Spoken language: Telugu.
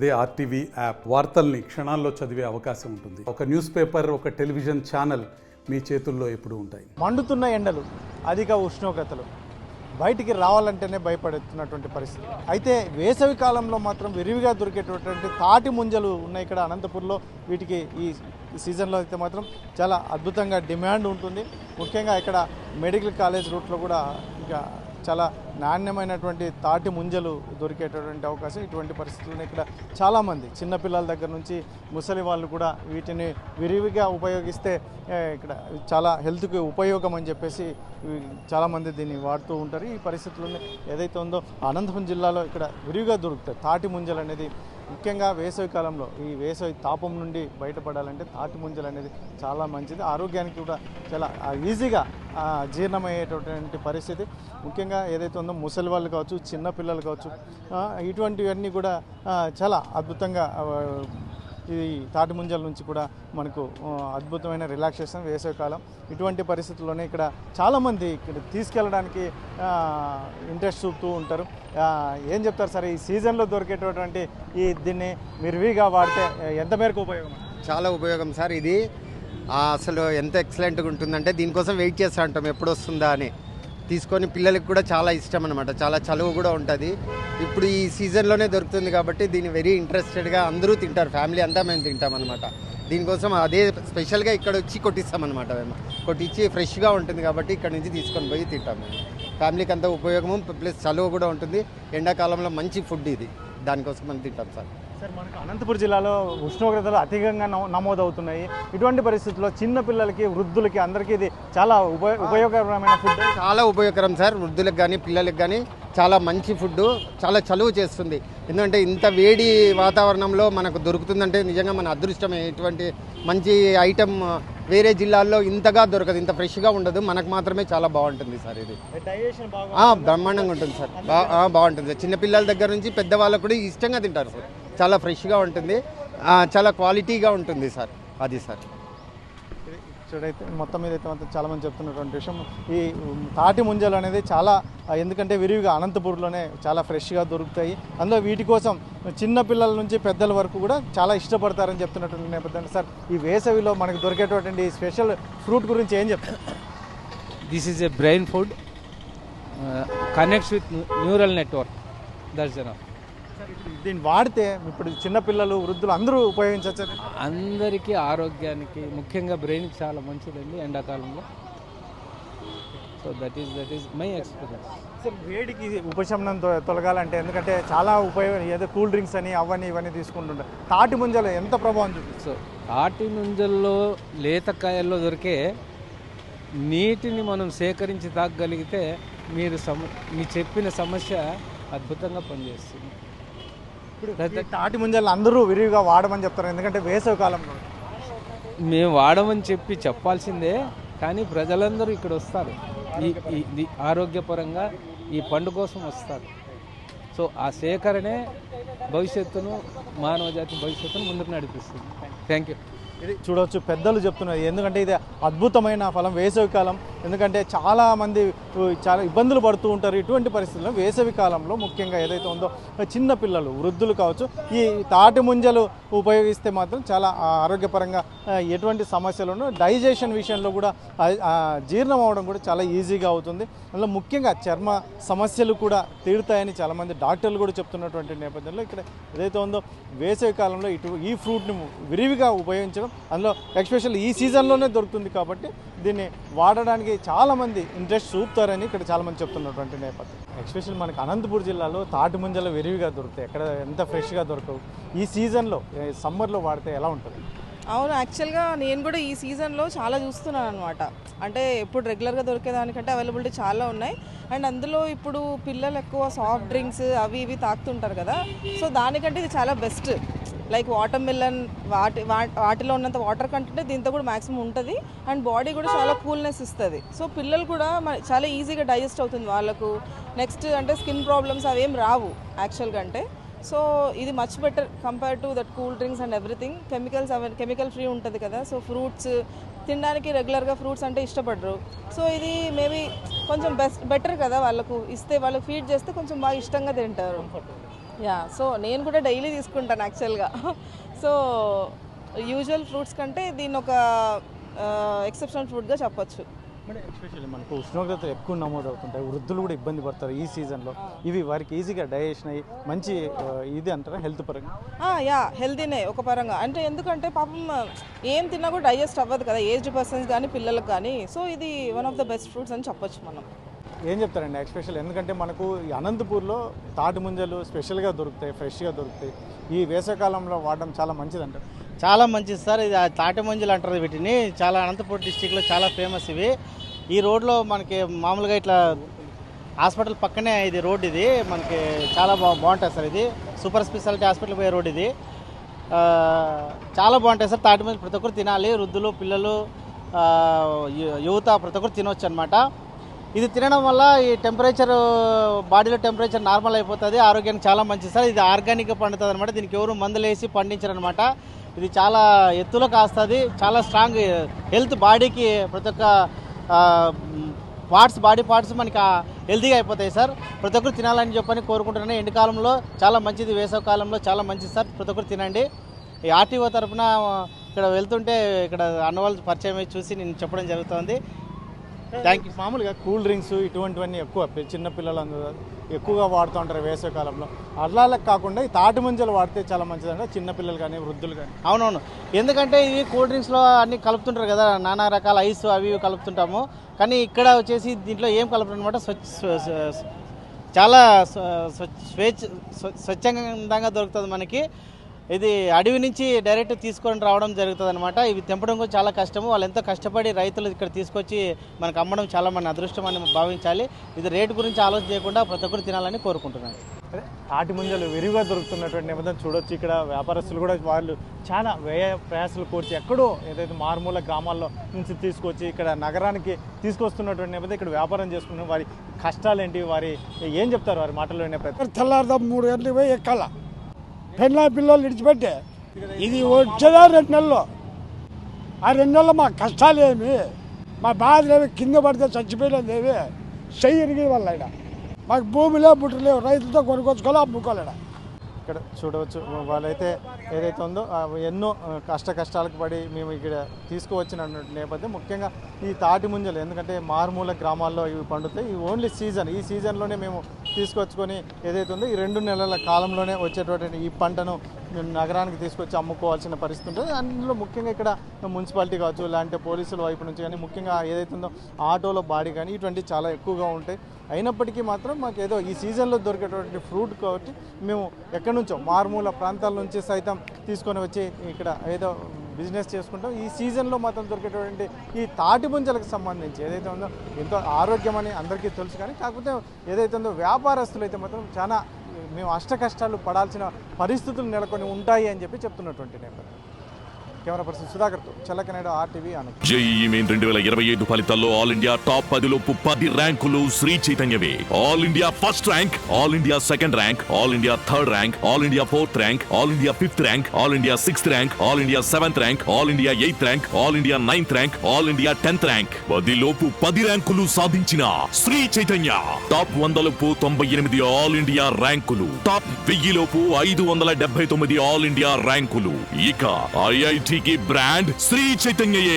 అదే ఆర్టీవీ యాప్ వార్తల్ని క్షణాల్లో చదివే అవకాశం ఉంటుంది. ఒక న్యూస్ పేపర్, ఒక టెలివిజన్ ఛానల్ మీ చేతుల్లో ఎప్పుడూ ఉంటాయి. మండుతున్న ఎండలు, అధిక ఉష్ణోగ్రతలు, బయటికి రావాలంటేనే భయపడుతున్నటువంటి పరిస్థితి. అయితే వేసవి కాలంలో మాత్రం విరివిగా దొరికేటటువంటి తాటి ముంజలు ఉన్నాయి ఇక్కడ అనంతపూర్లో. వీటికి ఈ సీజన్లో అయితే మాత్రం చాలా అద్భుతంగా డిమాండ్ ఉంటుంది. ముఖ్యంగా ఇక్కడ మెడికల్ కాలేజ్ రూట్లో కూడా ఇక చాలా నాణ్యమైనటువంటి తాటి ముంజలు దొరికేటటువంటి అవకాశం. ఇటువంటి పరిస్థితుల్లో ఇక్కడ చాలామంది చిన్నపిల్లల దగ్గర నుంచి ముసలి వాళ్ళు కూడా వీటిని విరివిగా ఉపయోగిస్తే ఇక్కడ చాలా హెల్త్కి ఉపయోగం అని చెప్పేసి చాలామంది దీన్ని వాడుతూ ఉంటారు. ఈ పరిస్థితుల్లో ఏదైతే ఉందో అనంతపురం జిల్లాలో ఇక్కడ విరివిగా దొరుకుతాయి తాటి ముంజలు అనేది. ముఖ్యంగా వేసవి కాలంలో ఈ వేసవి తాపం నుండి బయటపడాలంటే తాటి ముంజలు అనేది చాలా మంచిది. ఆరోగ్యానికి కూడా చాలా ఈజీగా జీర్ణమయ్యేటటువంటి పరిస్థితి. ముఖ్యంగా ఏదైతే ఉందో ముసలి వాళ్ళు కావచ్చు, చిన్నపిల్లలు కావచ్చు, ఇటువంటివన్నీ కూడా చాలా అద్భుతంగా ఈ తాటి ముంజల నుంచి కూడా మనకు అద్భుతమైన రిలాక్సేషన్ వేసవికాలం. ఇటువంటి పరిస్థితుల్లోనే ఇక్కడ చాలామంది ఇక్కడ తీసుకెళ్ళడానికి ఇంట్రెస్ట్ చూపుతూ ఉంటారు. ఏం చెప్తారు సార్, ఈ సీజన్లో దొరికేటటువంటి దీన్ని విరివిగా వాడితే ఎంత మేరకు ఉపయోగం? చాలా ఉపయోగం సార్. ఇది అసలు ఎంత ఎక్సలెంట్గా ఉంటుందంటే దీనికోసం వెయిట్ చేస్తూ ఉంటాం ఎప్పుడు వస్తుందా అని. తీసుకొని పిల్లలకి కూడా చాలా ఇష్టం అనమాట. చాలా చలువ కూడా ఉంటుంది. ఇప్పుడు ఈ సీజన్లోనే దొరుకుతుంది కాబట్టి దీన్ని వెరీ ఇంట్రెస్టెడ్గా అందరూ తింటారు. ఫ్యామిలీ అంతా మేము తింటాం అనమాట. దీనికోసం అదే స్పెషల్గా ఇక్కడ వచ్చి కొట్టిస్తామన్నమాట. మేము కొట్టించి ఫ్రెష్గా ఉంటుంది కాబట్టి ఇక్కడ నుంచి తీసుకొని పోయి తింటాం. మేము ఫ్యామిలీకి అంతా ఉపయోగము, ప్లస్ చలువ కూడా ఉంటుంది. ఎండాకాలంలో మంచి ఫుడ్ ఇది, దానికోసం మనం తింటాం సార్. సార్, మనకు అనంతపురం జిల్లాలో ఉష్ణోగ్రతలు అధికంగా నమోదవుతున్నాయి. ఇటువంటి పరిస్థితుల్లో చిన్న పిల్లలకి, వృద్ధులకి అందరికీ ఇది చాలా ఉపయోగకరమైన ఫుడ్. చాలా ఉపయోగకరం సార్. వృద్ధులకు కానీ పిల్లలకు కానీ చాలా మంచి ఫుడ్, చాలా చలువ చేస్తుంది. ఎందుకంటే ఇంత వేడి వాతావరణంలో మనకు దొరుకుతుందంటే నిజంగా మన అదృష్టం. ఎటువంటి మంచి ఐటమ్ వేరే జిల్లాల్లో ఇంతగా దొరకదు, ఇంత ఫ్రెష్గా ఉండదు. మనకు మాత్రమే చాలా బాగుంటుంది సార్. ఇది బ్రహ్మాండంగా ఉంటుంది సార్. బాగుంటుంది. చిన్నపిల్లల దగ్గర నుంచి పెద్దవాళ్ళకు కూడా ఇష్టంగా తింటారు సార్. చాలా ఫ్రెష్గా ఉంటుంది, చాలా క్వాలిటీగా ఉంటుంది సార్. అది సార్ చూడైతే మొత్తం మీద అయితే మాత్రం చాలామంది చెప్తున్నటువంటి విషయం ఈ తాటి ముంజలు అనేది చాలా, ఎందుకంటే విరివిగా అనంతపూర్లోనే చాలా ఫ్రెష్గా దొరుకుతాయి. అందులో వీటి కోసం చిన్నపిల్లల నుంచి పెద్దల వరకు కూడా చాలా ఇష్టపడతారని చెప్తున్నటువంటి నేపథ్యంలో సార్, ఈ వేసవిలో మనకు దొరికేటువంటి స్పెషల్ ఫ్రూట్ గురించి ఏం చెప్తారు? This is a brain food, connects with neural network. That's enough. దీన్ని వాడితే ఇప్పుడు చిన్నపిల్లలు, వృద్ధులు అందరూ ఉపయోగించవచ్చు. అందరికీ ఆరోగ్యానికి, ముఖ్యంగా బ్రెయిన్కి చాలా మంచిదండి ఎండాకాలంలో. So that is my experience. Sir, వేడికి ఉపశమనం తొలగాలంటే, ఎందుకంటే చాలా ఉపయోగం, ఏదో కూల్ డ్రింక్స్ అని అవన్నీ ఇవన్నీ తీసుకుంటుంటారు. తాటి ముంజలు ఎంత ప్రభావం చూపిస్తుంది? సో తాటి ముంజల్లో, లేతకాయల్లో దొరికే నీటిని మనం సేకరించి తాగగలిగితే మీరు చెప్పిన సమస్య అద్భుతంగా పనిచేస్తుంది. ఇప్పుడు తాటి ముంజలు అందరూ విరివిగా వాడమని చెప్తారు, ఎందుకంటే వేసవి కాలంలో. మేము వాడమని చెప్పాల్సిందే, కానీ ప్రజలందరూ ఇక్కడ వస్తారు. ఈ ఆరోగ్యపరంగా ఈ పండు కోసం వస్తారు. సో ఆ సేకరణే భవిష్యత్తును, మానవ జాతి భవిష్యత్తును ముందుకు నడిపిస్తుంది. Thank you. ఇది చూడవచ్చు, పెద్దలు చెప్తున్నారు. ఎందుకంటే ఇది అద్భుతమైన ఫలం వేసవి కాలం. ఎందుకంటే చాలామంది చాలా ఇబ్బందులు పడుతూ ఉంటారు. ఇటువంటి పరిస్థితుల్లో వేసవి కాలంలో ముఖ్యంగా ఏదైతే ఉందో చిన్నపిల్లలు, వృద్ధులు కావచ్చు, ఈ తాటి ముంజలు ఉపయోగిస్తే మాత్రం చాలా ఆరోగ్యపరంగా ఎటువంటి సమస్యలను, డైజెషన్ విషయంలో కూడా జీర్ణం అవడం కూడా చాలా ఈజీగా అవుతుంది. అందులో ముఖ్యంగా చర్మ సమస్యలు కూడా తీరుతాయని చాలామంది డాక్టర్లు కూడా చెప్తున్నటువంటి నేపథ్యంలో ఇక్కడ ఏదైతే ఉందో వేసవి కాలంలో ఈ ఫ్రూట్ని విరివిగా ఉపయోగించడం, అందులో ఎస్పెషల్ ఈ సీజన్లోనే దొరుకుతుంది కాబట్టి దీన్ని వాడడానికి చాలామంది ఇంట్రెస్ట్ చూపుతారని ఇక్కడ చాలామంది చెప్తున్నటువంటి నేపథ్యం. ఎస్పెషల్ మనకి అనంతపూర్ జిల్లాలో తాటి ముంజలు విరివిగా దొరుకుతాయి. ఎక్కడ ఎంత ఫ్రెష్గా దొరకవు. ఈ సీజన్లో, సమ్మర్లో వాడితే ఎలా ఉంటుంది? అవును, యాక్చువల్గా నేను కూడా ఈ సీజన్లో చాలా చూస్తున్నాను అనమాట. అంటే ఎప్పుడు రెగ్యులర్గా దొరికేదానికంటే అవైలబిలిటీ చాలా ఉన్నాయి. అండ్ అందులో ఇప్పుడు పిల్లలు ఎక్కువ సాఫ్ట్ డ్రింక్స్ అవి ఇవి తాగుతుంటారు కదా, సో దానికంటే ఇది చాలా బెస్ట్. లైక్ వాటర్ మిలన్, వాటిలో ఉన్నంత వాటర్ కంటెంట్ దీంతో కూడా మ్యాక్సిమం ఉంటుంది. అండ్ బాడీ కూడా చాలా కూల్నెస్ ఇస్తుంది. సో పిల్లలు కూడా చాలా ఈజీగా డైజెస్ట్ అవుతుంది వాళ్ళకు. నెక్స్ట్ అంటే స్కిన్ ప్రాబ్లమ్స్ అవేం రావు యాక్చువల్గా. అంటే సో ఇది much better compare to that cool drinks and everything. Chemical free ఉంటుంది కదా. సో ఫ్రూట్స్ తినడానికి రెగ్యులర్గా ఫ్రూట్స్ అంటే ఇష్టపడరు. సో ఇది మేబీ కొంచెం బెటర్ కదా, వాళ్ళకు ఇస్తే, వాళ్ళకి ఫీడ్ చేస్తే కొంచెం బాగా ఇష్టంగా తింటారు. యా, సో నేను కూడా డైలీ తీసుకుంటాను యాక్చువల్గా. సో యూజువల్ ఫ్రూట్స్ కంటే దీన్ని ఒక ఎక్సెప్షనల్ ఫ్రూట్గా చెప్పొచ్చు. మరి ఎస్పెషల్లీ మనకు ఉష్ణోగ్రతలు ఎక్కువ నమోదు అవుతుంటాయి, వృద్ధులు కూడా ఇబ్బంది పడతారు ఈ సీజన్లో. ఇవి వారికి ఈజీగా డైజెషన్ అయ్యి మంచి ఇది అంటారా హెల్త్ పరంగా? యా, హెల్తీనే ఒక పరంగా. అంటే ఎందుకంటే పాపం ఏం తిన్నా కూడా డైజెస్ట్ అవ్వదు కదా ఏజ్డ్ పర్సన్స్ కానీ పిల్లలకు కానీ. సో ఇది one of the best fruits అని చెప్పొచ్చు మనం. ఏం చెప్తారండి ఎస్పెషల్? ఎందుకంటే మనకు ఈ అనంతపూర్లో తాటి ముంజలు స్పెషల్గా దొరుకుతాయి, ఫ్రెష్గా దొరుకుతాయి. ఈ వేసవికాలంలో వాడడం చాలా మంచిదంటారు. చాలా మంచిది సార్. ఇది తాటి మంజులు అంటారు వీటిని. చాలా అనంతపురం డిస్టిక్లో చాలా ఫేమస్ ఇవి. ఈ రోడ్లో మనకి మామూలుగా ఇట్లా హాస్పిటల్ పక్కనే ఇది రోడ్, ఇది మనకి చాలా బాగుంటుంది సార్. ఇది సూపర్ స్పెషాలిటీ హాస్పిటల్ పోయే రోడ్ ఇది. చాలా బాగుంటాయి సార్ తాటి మంజులు. ప్రతి ఒక్కరు తినాలి, వృద్ధులు, పిల్లలు, యువత ప్రతి ఒక్కరు తినవచ్చు అనమాట. ఇది తినడం వల్ల ఈ టెంపరేచర్, బాడీలో టెంపరేచర్ నార్మల్ అయిపోతుంది, ఆరోగ్యానికి చాలా మంచిది సార్. ఇది ఆర్గానిక్గా పండుతుంది అనమాట. దీనికి ఎవరు మందులు వేసి పండించారనమాట. ఇది చాలా ఎత్తులో కాస్తుంది, చాలా స్ట్రాంగ్ హెల్త్, బాడీకి ప్రతి ఒక్క పార్ట్స్, బాడీ పార్ట్స్ మనకి హెల్తీగా అయిపోతాయి సార్. ప్రతి ఒక్కరు తినాలని చెప్పని కోరుకుంటున్నాను. ఎండాకాలంలో చాలా మంచిది, వేసవి కాలంలో చాలా మంచిది సార్. ప్రతి ఒక్కరు తినండి. ఈ ఆర్టీఓ తరఫున ఇక్కడ వెళ్తుంటే ఇక్కడ అన్నవాళ్ళు పరిచయం అయ్యి చూసి నేను చెప్పడం జరుగుతుంది. Thank you. మామూలుగా కూల్ డ్రింక్స్ ఇటువంటివన్నీ ఎక్కువ చిన్నపిల్లలు ఎక్కువగా వాడుతూ ఉంటారు వేసవికాలంలో. అలా కాకుండా ఈ తాటి ముంజలు వాడితే చాలా మంచిదంటే చిన్నపిల్లలు కానీ వృద్ధులు కానీ. అవునవును, ఎందుకంటే ఇవి కూల్ డ్రింక్స్లో అన్ని కలుపుతుంటారు కదా, నానా రకాల ఐస్ అవి ఇవి కలుపుతుంటాము. కానీ ఇక్కడ వచ్చేసి దీంట్లో ఏం కలుపుతారు అనమాట, చాలా స్వచ్ఛందంగా దొరుకుతుంది మనకి. ఇది అడవి నుంచి డైరెక్ట్ తీసుకొని రావడం జరుగుతుంది అనమాట. ఇవి తెంపడం కూడా చాలా కష్టము. వాళ్ళు ఎంతో కష్టపడి రైతులు ఇక్కడ తీసుకొచ్చి మనకు అమ్మడం చాలా మన అదృష్టం అని భావించాలి. ఇది రేటు గురించి ఆలోచన చేయకుండా ప్రతి ఒక్కరు తినాలని కోరుకుంటున్నాను. అదే తాటి ముంజలు విరివిగా దొరుకుతున్నటువంటి నిబంధన చూడొచ్చు. ఇక్కడ వ్యాపారస్తులు కూడా వాళ్ళు చాలా వ్యయ ప్రయాసాలు కోర్చి ఎక్కడో ఏదైతే మారుమూల గ్రామాల్లో నుంచి తీసుకొచ్చి ఇక్కడ నగరానికి తీసుకొస్తున్నటువంటి నిబంధన ఇక్కడ వ్యాపారం చేసుకున్న వారి కష్టాలు ఏంటి, వారి ఏం చెప్తారు వారి మాటల్లోనే? తెల్లారుదా 3 గంటలకు పోయి ఎక్కాల, పెళ్ళ పిల్లలు విడిచిపెట్టే. ఇది వచ్చేదా 2 నెలలు. ఆ 2 నెలలు మా కష్టాలు ఏమి, మా బాధలు ఏమి, కింద పడితే చచ్చిపోయినది ఏమి, చెయ్యి ఇరిగి వల్ల ఇక్కడ మాకు భూమిలో బుట్టలేవు, రైతులతో కొనుక్కొచ్చుకోవాలి, అమ్ముకోలేడా. ఇక్కడ చూడవచ్చు వాళ్ళైతే ఏదైతే ఉందో ఎన్నో కష్టాలకు పడి మేము ఇక్కడ తీసుకువచ్చిన నేపథ్యం. ముఖ్యంగా ఈ తాటి ముంజలు ఎందుకంటే మారుమూల గ్రామాల్లో ఇవి పండుతాయి. ఇవి ఓన్లీ సీజన్, ఈ సీజన్లోనే మేము తీసుకొచ్చుకొని ఏదైతే ఉందో ఈ 2 నెలల కాలంలోనే వచ్చేటువంటి ఈ పంటను మేము నగరానికి తీసుకొచ్చి అమ్ముకోవాల్సిన పరిస్థితి ఉంటుంది. అందులో ముఖ్యంగా ఇక్కడ మున్సిపాలిటీ కావచ్చు, లేదంటే పోలీసుల వైపు నుంచి కానీ, ముఖ్యంగా ఏదైతే ఉందో ఆటోలో బాడీ కానీ ఇటువంటివి చాలా ఎక్కువగా ఉంటాయి. అయినప్పటికీ మాత్రం మాకు ఏదో ఈ సీజన్లో దొరికేటువంటి ఫ్రూట్ కాబట్టి మేము ఎక్కడి నుంచో మారుమూల ప్రాంతాల నుంచి సైతం తీసుకొని వచ్చి ఇక్కడ ఏదో బిజినెస్ చేసుకుంటాం. ఈ సీజన్లో మాత్రం దొరికేటువంటి ఈ తాటి ముంజలకు సంబంధించి ఏదైతే ఉందో ఎంతో ఆరోగ్యం అని అందరికీ తెలుసు. కానీ కాకపోతే ఏదైతే ఉందో వ్యాపారస్తులు అయితే మాత్రం చాలా మేము కష్టాలు పడాల్సిన పరిస్థితులు నెలకొని ఉంటాయి అని చెప్పి చెప్తున్నటువంటి నేపథ్యం. కెమెరా పర్సన్ సుధాకర్తో Challakanaidu, RTV Anantapuram. JEE main 2025 ఫలితాల్లో ఆల్ ఇండియా టాప్ 10లోపు 10 ర్యాంకులు శ్రీ చైతన్యవే. All India first rank, all India second rank, all India third rank, all India fourth rank, all India fifth rank, all India sixth rank, all India seventh rank, all India eighth rank, all India ninth rank, all ఇండియా 10th ర్యాంక్. 10లోపు 10 ర్యాంకులు సాధించిన Sri Chaitanya. Top 100లోపు 98 all India ర్యాంకులు, టాప్ 1000లోపు 579 ఆల్ ఇండియా ర్యాంకులు. ఇక IIT की ब्रांड श्री चैतन्य।